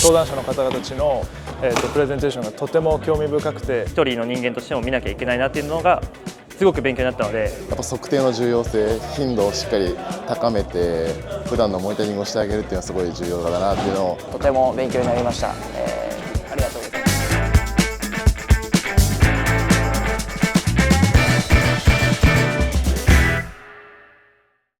登壇者の方々たちの、プレゼンテーションがとても興味深くて、一人の人間としても見なきゃいけないなっていうのがすごく勉強になったので、やっぱ測定の重要性、頻度をしっかり高めて普段のモニタリングをしてあげるっていうのはすごい重要だなっていうのをとても勉強になりました。